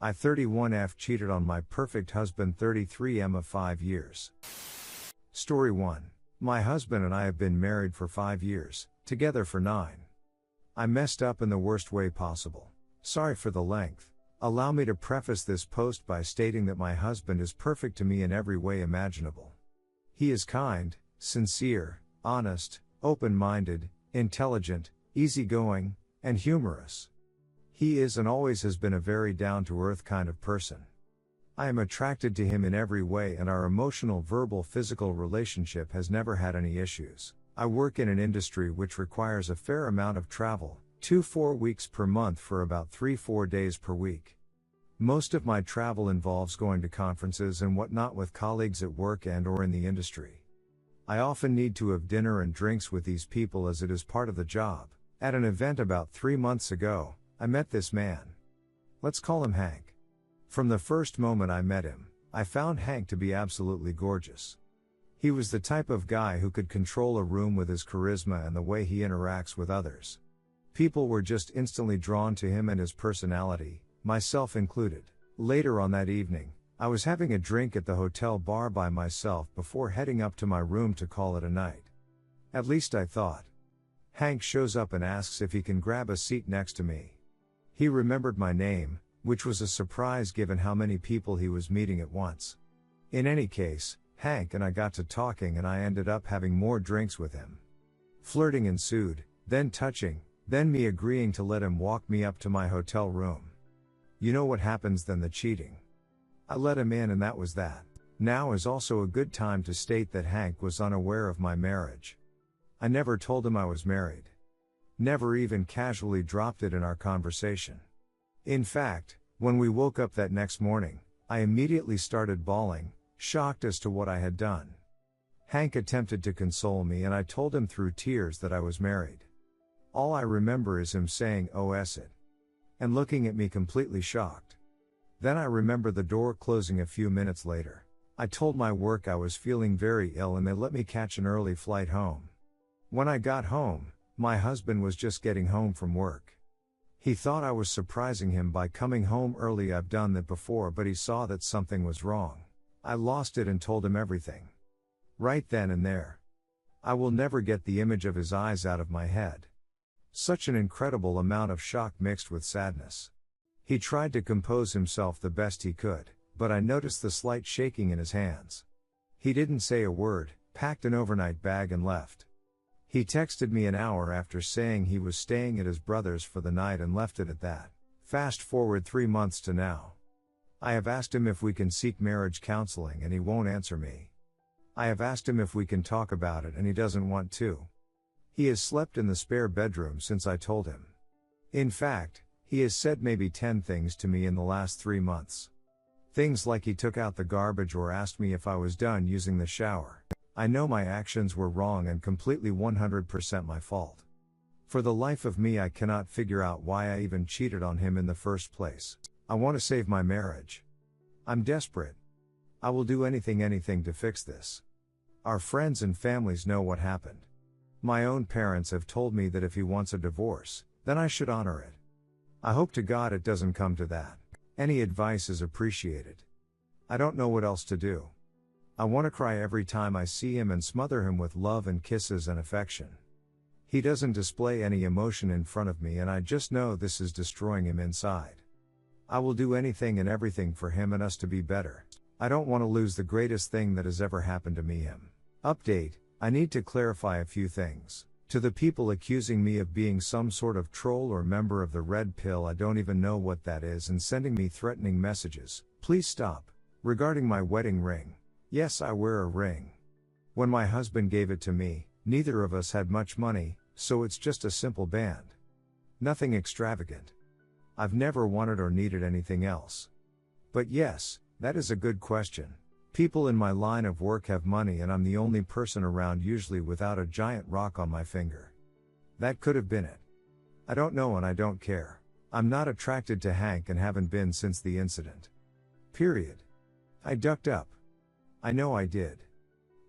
I 31F cheated on my perfect husband 33M of 5 years. Story 1. My husband and I have been married for 5 years, together for 9. I messed up in the worst way possible. Sorry for the length. Allow me to preface this post by stating that my husband is perfect to me in every way imaginable. He is kind, sincere, honest, open-minded, intelligent, easygoing, and humorous. He is and always has been a very down-to-earth kind of person. I am attracted to him in every way, and our emotional, verbal, physical relationship has never had any issues. I work in an industry which requires a fair amount of travel, 2-4 weeks per month for about 3-4 days per week. Most of my travel involves going to conferences and whatnot with colleagues at work and or in the industry. I often need to have dinner and drinks with these people as it is part of the job. At an event about 3 months ago, I met this man. Let's call him Hank. From the first moment I met him, I found Hank to be absolutely gorgeous. He was the type of guy who could control a room with his charisma and the way he interacts with others. People were just instantly drawn to him and his personality, myself included. Later on that evening, I was having a drink at the hotel bar by myself before heading up to my room to call it a night. At least I thought. Hank shows up and asks if he can grab a seat next to me. He remembered my name, which was a surprise given how many people he was meeting at once. In any case, Hank and I got to talking and I ended up having more drinks with him. Flirting ensued, then touching, then me agreeing to let him walk me up to my hotel room. You know what happens then? The cheating. I let him in and that was that. Now is also a good time to state that Hank was unaware of my marriage. I never told him I was married. Never even casually dropped it in our conversation. In fact, when we woke up that next morning, I immediately started bawling, shocked as to what I had done. Hank attempted to console me and I told him through tears that I was married. All I remember is him saying, "Oh, is it?" and looking at me completely shocked. Then I remember the door closing a few minutes later. I told my work I was feeling very ill and they let me catch an early flight home. When I got home, my husband was just getting home from work. He thought I was surprising him by coming home early. I've done that before, but he saw that something was wrong. I lost it and told him everything. Right then and there. I will never get the image of his eyes out of my head. Such an incredible amount of shock mixed with sadness. He tried to compose himself the best he could, but I noticed the slight shaking in his hands. He didn't say a word, packed an overnight bag and left. He texted me an hour after saying he was staying at his brother's for the night and left it at that. Fast forward 3 months to now. I have asked him if we can seek marriage counseling and he won't answer me. I have asked him if we can talk about it and he doesn't want to. He has slept in the spare bedroom since I told him. In fact, he has said maybe 10 things to me in the last 3 months. Things like he took out the garbage or asked me if I was done using the shower. I know my actions were wrong and completely 100% my fault. For the life of me I cannot figure out why I even cheated on him in the first place. I want to save my marriage. I'm desperate. I will do anything to fix this. Our friends and families know what happened. My own parents have told me that if he wants a divorce, then I should honor it. I hope to God it doesn't come to that. Any advice is appreciated. I don't know what else to do. I want to cry every time I see him and smother him with love and kisses and affection. He doesn't display any emotion in front of me and I just know this is destroying him inside. I will do anything and everything for him and us to be better. I don't want to lose the greatest thing that has ever happened to me, him. Update, I need to clarify a few things. To the people accusing me of being some sort of troll or member of the Red Pill, I don't even know what that is, and sending me threatening messages, please stop. Regarding my wedding ring. Yes, I wear a ring. When my husband gave it to me, neither of us had much money, so it's just a simple band. Nothing extravagant. I've never wanted or needed anything else. But yes, that is a good question. People in my line of work have money and I'm the only person around usually without a giant rock on my finger. That could have been it. I don't know and I don't care. I'm not attracted to Hank and haven't been since the incident. Period. I ducked up. I know I did.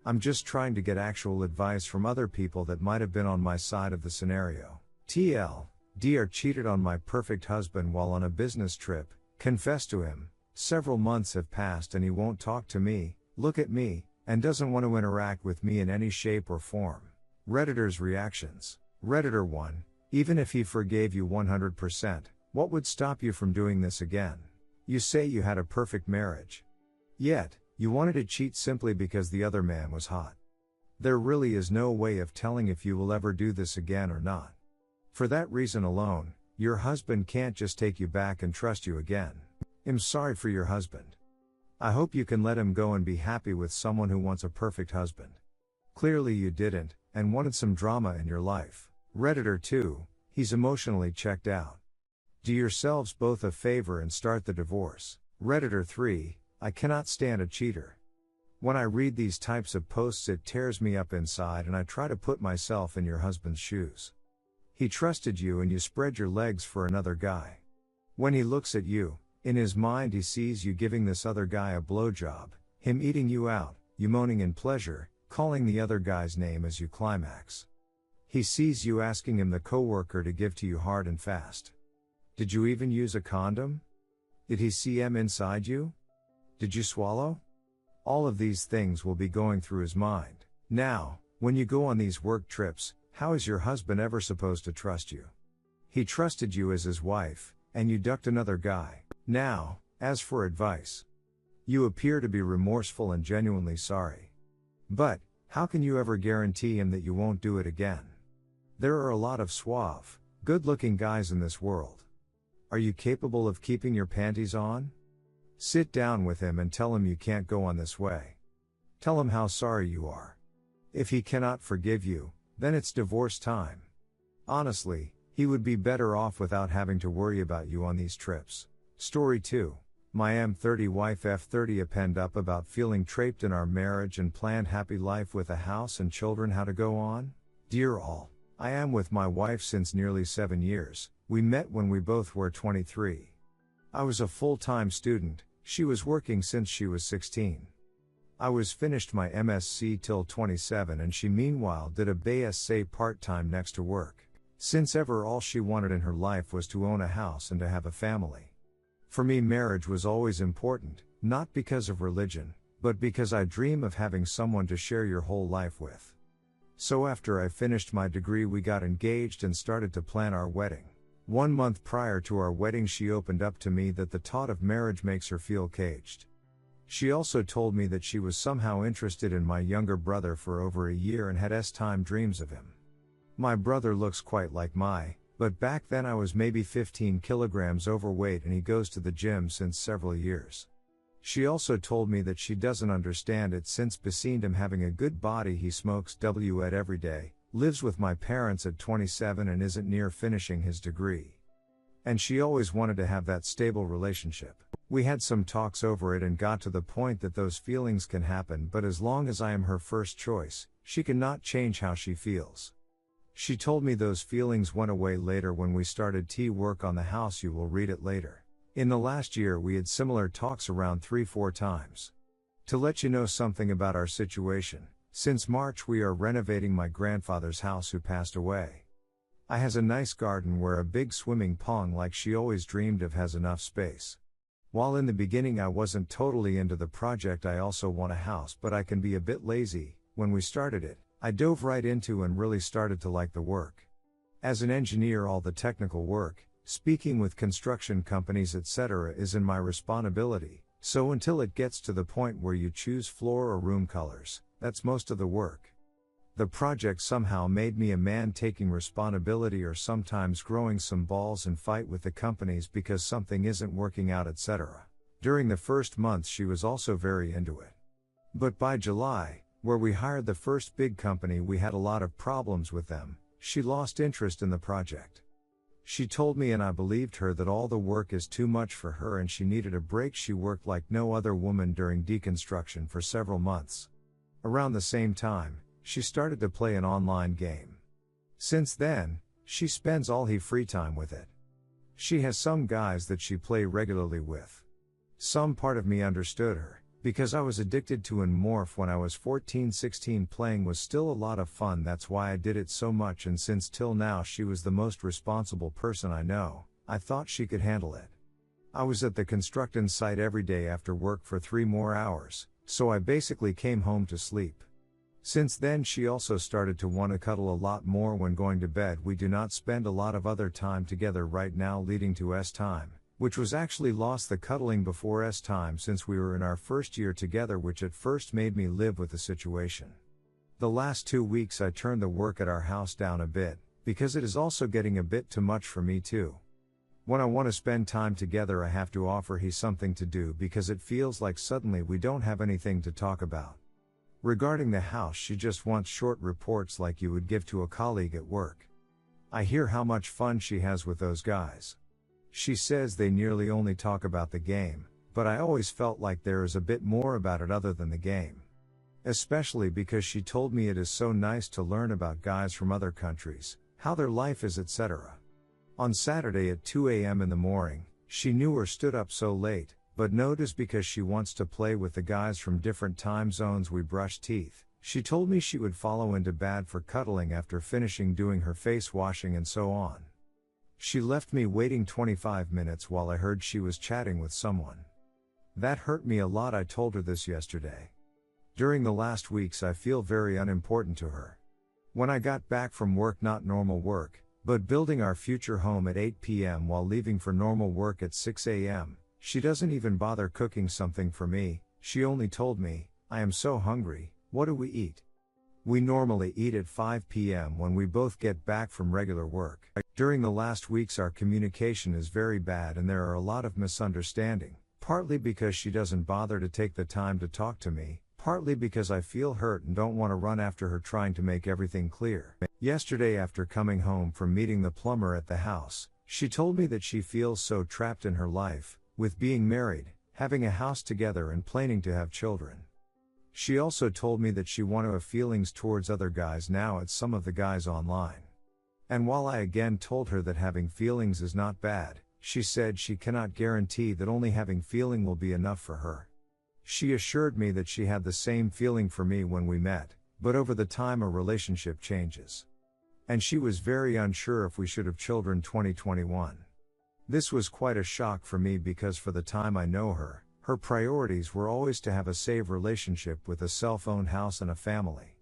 I'm just trying to get actual advice from other people that might have been on my side of the scenario. TL, Dr. cheated on my perfect husband while on a business trip, Confess to him. Several months have passed and he won't talk to me, look at me, and doesn't want to interact with me in any shape or form. Redditors' reactions. Redditor 1. Even if he forgave you 100%, what would stop you from doing this again? You say you had a perfect marriage. Yet, you wanted to cheat simply because the other man was hot. There really is no way of telling if you will ever do this again or not. For that reason alone, your husband can't just take you back and trust you again. I'm sorry for your husband. I hope you can let him go and be happy with someone who wants a perfect husband. Clearly you didn't, and wanted some drama in your life. Redditor 2, he's emotionally checked out. Do yourselves both a favor and start the divorce. Redditor 3, I cannot stand a cheater. When I read these types of posts it tears me up inside and I try to put myself in your husband's shoes. He trusted you and you spread your legs for another guy. When he looks at you, in his mind he sees you giving this other guy a blowjob, him eating you out, you moaning in pleasure, calling the other guy's name as you climax. He sees you asking him the coworker to give to you hard and fast. Did you even use a condom? Did he see M inside you? Did you swallow? All of these things will be going through his mind. Now, when you go on these work trips, how is your husband ever supposed to trust you? He trusted you as his wife, and you ducked another guy. Now, as for advice. You appear to be remorseful and genuinely sorry. But, how can you ever guarantee him that you won't do it again? There are a lot of suave, good-looking guys in this world. Are you capable of keeping your panties on? Sit down with him and tell him you can't go on this way. Tell him how sorry you are. If he cannot forgive you, then it's divorce time. Honestly, he would be better off without having to worry about you on these trips. Story 2. My M30 wife F30 penned up about feeling trapped in our marriage and planned happy life with a house and children. How to go on? Dear all, I am with my wife since nearly 7 years. We met when we both were 23. I was a full-time student, she was working since she was 16. I was finished my MSc till 27 and she meanwhile did a BSc part-time next to work. Since ever all she wanted in her life was to own a house and to have a family. For me marriage was always important, not because of religion, but because I dream of having someone to share your whole life with. So after I finished my degree we got engaged and started to plan our wedding. 1 month prior to our wedding she opened up to me that the thought of marriage makes her feel caged. She also told me that she was somehow interested in my younger brother for over a year and had time dreams of him. My brother looks quite like but back then I was maybe 15 kilograms overweight and he goes to the gym since several years. She also told me that she doesn't understand it since beside him having a good body he smokes weed every day, lives with my parents at 27 and isn't near finishing his degree. And she always wanted to have that stable relationship. We had some talks over it and got to the point that those feelings can happen but as long as I am her first choice, she cannot change how she feels. She told me those feelings went away later when we started work on the house. You will read it later. In the last year we had similar talks around 3-4 times. To let you know something about our situation, since March we are renovating my grandfather's house who passed away. I has a nice garden where a big swimming pond like she always dreamed of has enough space. While in the beginning I wasn't totally into the project, I also want a house but I can be a bit lazy. When we started it, I dove right into and really started to like the work. As an engineer all the technical work, speaking with construction companies etc. is in my responsibility, so until it gets to the point where you choose floor or room colors, that's most of the work. The project somehow made me a man taking responsibility or sometimes growing some balls and fight with the companies because something isn't working out etc. During the first months she was also very into it. But by July, where we hired the first big company, we had a lot of problems with them. She lost interest in the project. She told me and I believed her that all the work is too much for her and she needed a break. She worked like no other woman during deconstruction for several months. Around the same time, she started to play an online game. Since then, she spends all her free time with it. She has some guys that she play regularly with. Some part of me understood her, because I was addicted to and morph when I was 14-16. Playing was still a lot of fun, that's why I did it so much, and since till now she was the most responsible person I know, I thought she could handle it. I was at the construction site every day after work for 3 more hours, so I basically came home to sleep. Since then she also started to want to cuddle a lot more when going to bed. We do not spend a lot of other time together right now, leading to S time, which was actually lost the cuddling before S time since we were in our first year together, which at first made me live with the situation. The last 2 weeks I turned the work at our house down a bit, because it is also getting a bit too much for me too. When I want to spend time together I have to offer he something to do because it feels like suddenly we don't have anything to talk about. Regarding the house, she just wants short reports like you would give to a colleague at work. I hear how much fun she has with those guys. She says they nearly only talk about the game, but I always felt like there is a bit more about it other than the game. Especially because she told me it is so nice to learn about guys from other countries, how their life is, etc. On Saturday at 2 a.m. in the morning, she knew or stood up so late, but noticed because she wants to play with the guys from different time zones. We brushed teeth. She told me she would follow into bed for cuddling after finishing doing her face washing and so on. She left me waiting 25 minutes while I heard she was chatting with someone. That hurt me a lot. I told her this yesterday. During the last weeks I feel very unimportant to her. When I got back from work, not normal work, but building our future home at 8 p.m. while leaving for normal work at 6 a.m., she doesn't even bother cooking something for me. She only told me, "I am so hungry, what do we eat?" We normally eat at 5 p.m. when we both get back from regular work. During the last weeks our communication is very bad and there are a lot of misunderstanding, partly because she doesn't bother to take the time to talk to me, partly because I feel hurt and don't want to run after her trying to make everything clear. Yesterday after coming home from meeting the plumber at the house, she told me that she feels so trapped in her life, with being married, having a house together and planning to have children. She also told me that she wants to have feelings towards other guys now at some of the guys online. And while I again told her that having feelings is not bad, she said she cannot guarantee that only having feeling will be enough for her. She assured me that she had the same feeling for me when we met, but over the time a relationship changes. And she was very unsure if we should have children. 2021. This was quite a shock for me because for the time I know her, her priorities were always to have a safe relationship with a self-owned house and a family.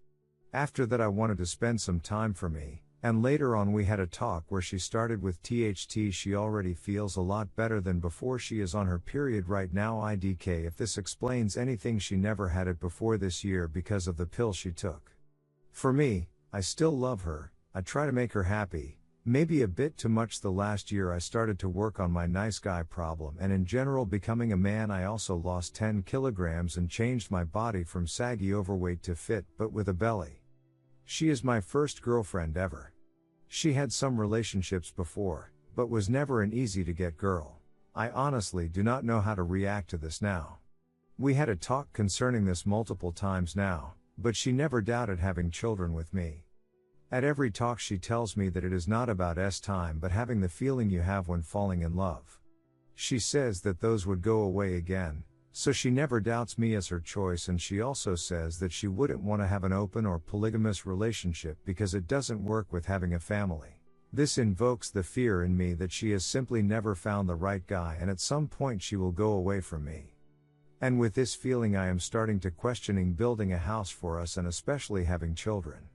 After that I wanted to spend some time for me, and later on we had a talk where she started with THT. She already feels a lot better than before. She is on her period right now. IDK if this explains anything, she never had it before this year because of the pill she took. For me, I still love her, I try to make her happy. Maybe a bit too much. The last year I started to work on my nice guy problem and in general becoming a man. I also lost 10 kilograms and changed my body from saggy overweight to fit but with a belly. She is my first girlfriend ever. She had some relationships before, but was never an easy to get girl. I honestly do not know how to react to this now. We had a talk concerning this multiple times now, but she never doubted having children with me. At every talk she tells me that it is not about S time but having the feeling you have when falling in love. She says that those would go away again, so she never doubts me as her choice, and she also says that she wouldn't want to have an open or polygamous relationship because it doesn't work with having a family. This invokes the fear in me that she has simply never found the right guy and at some point she will go away from me. And with this feeling I am starting to questioning building a house for us and especially having children.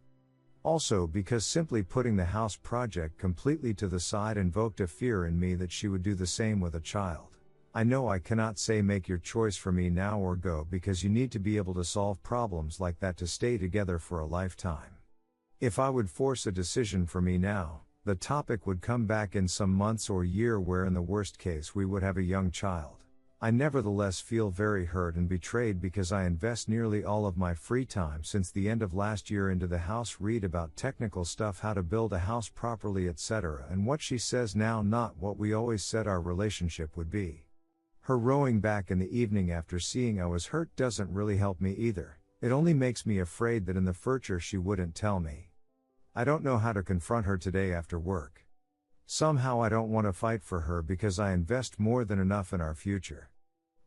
Also because simply putting the house project completely to the side invoked a fear in me that she would do the same with a child. I know I cannot say make your choice for me now or go because you need to be able to solve problems like that to stay together for a lifetime. If I would force a decision for me now, the topic would come back in some months or year where in the worst case we would have a young child. I nevertheless feel very hurt and betrayed because I invest nearly all of my free time since the end of last year into the house, read about technical stuff, how to build a house properly, etc. And what she says now, not what we always said our relationship would be. Her rowing back in the evening after seeing I was hurt doesn't really help me either. It only makes me afraid that in the future she wouldn't tell me. I don't know how to confront her today after work. Somehow I don't want to fight for her because I invest more than enough in our future.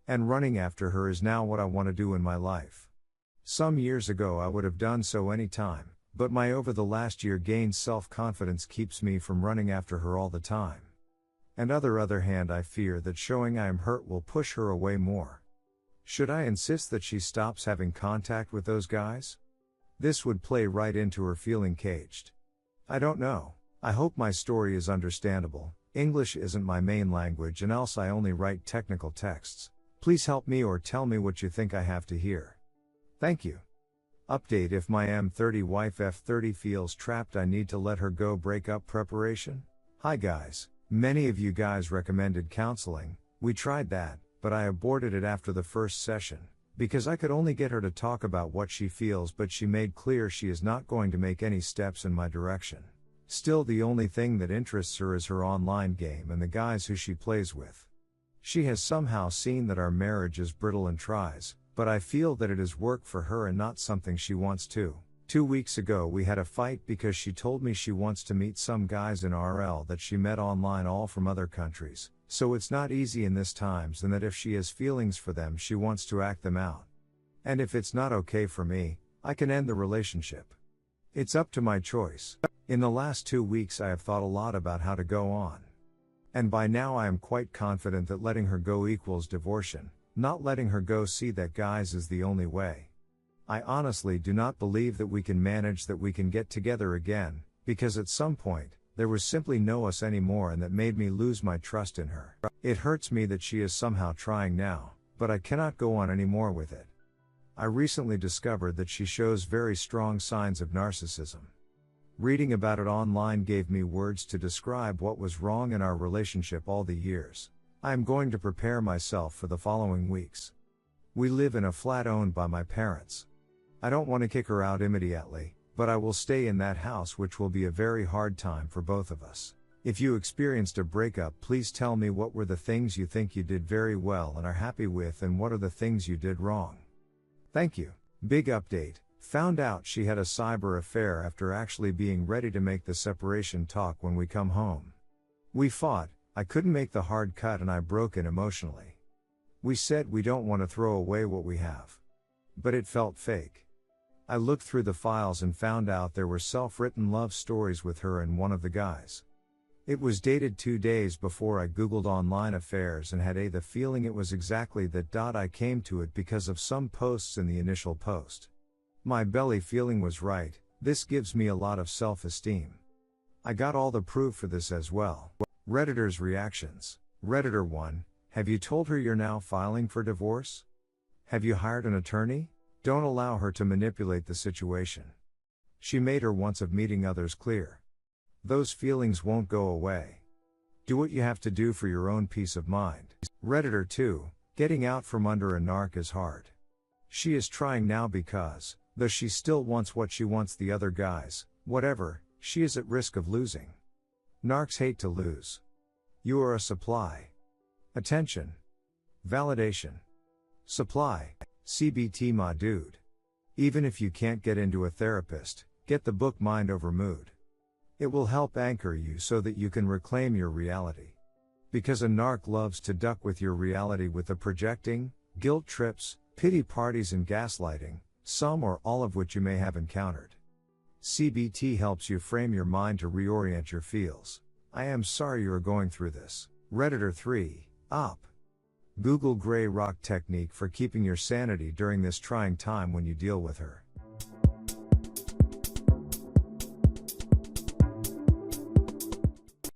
And running after her is now what I want to do in my life. Some years ago I would have done so anytime, but my over the last year gained self-confidence keeps me from running after her all the time. And other hand I fear that showing I am hurt will push her away more. Should I insist that she stops having contact with those guys? This would play right into her feeling caged. I don't know. I hope my story is understandable. English isn't my main language and else I only write technical texts. Please help me or tell me what you think I have to hear. Thank you. Update: if my M30 wife F30 feels trapped, I need to let her go. Breakup preparation? Hi guys. Many of you guys recommended counseling. We tried that, but I aborted it after the first session, because I could only get her to talk about what she feels, but she made clear she is not going to make any steps in my direction. Still, the only thing that interests her is her online game and the guys who she plays with. She has somehow seen that our marriage is brittle and tries, but I feel that it is work for her and not something she wants to. 2 weeks ago we had a fight because she told me she wants to meet some guys in RL that she met online, all from other countries, so it's not easy in this times, and that if she has feelings for them she wants to act them out. And if it's not okay for me, I can end the relationship. It's up to my choice. In the last 2 weeks I have thought a lot about how to go on. And by now I am quite confident that letting her go equals divortion, not letting her go see that guys is the only way. I honestly do not believe that we can manage that we can get together again, because at some point, there was simply no us anymore, and that made me lose my trust in her. It hurts me that she is somehow trying now, but I cannot go on anymore with it. I recently discovered that she shows very strong signs of narcissism. Reading about it online gave me words to describe what was wrong in our relationship all the years. I am going to prepare myself for the following weeks. We live in a flat owned by my parents. I don't want to kick her out immediately, but I will stay in that house, which will be a very hard time for both of us. If you experienced a breakup, please tell me what were the things you think you did very well and are happy with, and what are the things you did wrong. Thank you. Big update. Found out she had a cyber affair after actually being ready to make the separation talk when we come home. We fought, I couldn't make the hard cut, and I broke in emotionally. We said we don't want to throw away what we have. But it felt fake. I looked through the files and found out there were self-written love stories with her and one of the guys. It was dated 2 days before I googled online affairs and had the feeling it was exactly that. I came to it because of some posts in the initial post. My belly feeling was right. This gives me a lot of self-esteem. I got all the proof for this as well. Redditors' reactions. Redditor 1, have you told her you're now filing for divorce? Have you hired an attorney? Don't allow her to manipulate the situation. She made her wants of meeting others clear. Those feelings won't go away. Do what you have to do for your own peace of mind. Redditor 2, getting out from under a NARC is hard. She is trying now because, though she still wants what she wants, the other guys, whatever, she is at risk of losing. NARCs hate to lose. You are a supply. Attention. Validation. Supply. CBT my dude. Even if you can't get into a therapist, get the book Mind Over Mood. It will help anchor you so that you can reclaim your reality. Because a NARC loves to duck with your reality with the projecting, guilt trips, pity parties and gaslighting, some or all of which you may have encountered. CBT helps you frame your mind to reorient your feels. I am sorry you are going through this. Redditor 3, op. Google Gray Rock technique for keeping your sanity during this trying time when you deal with her.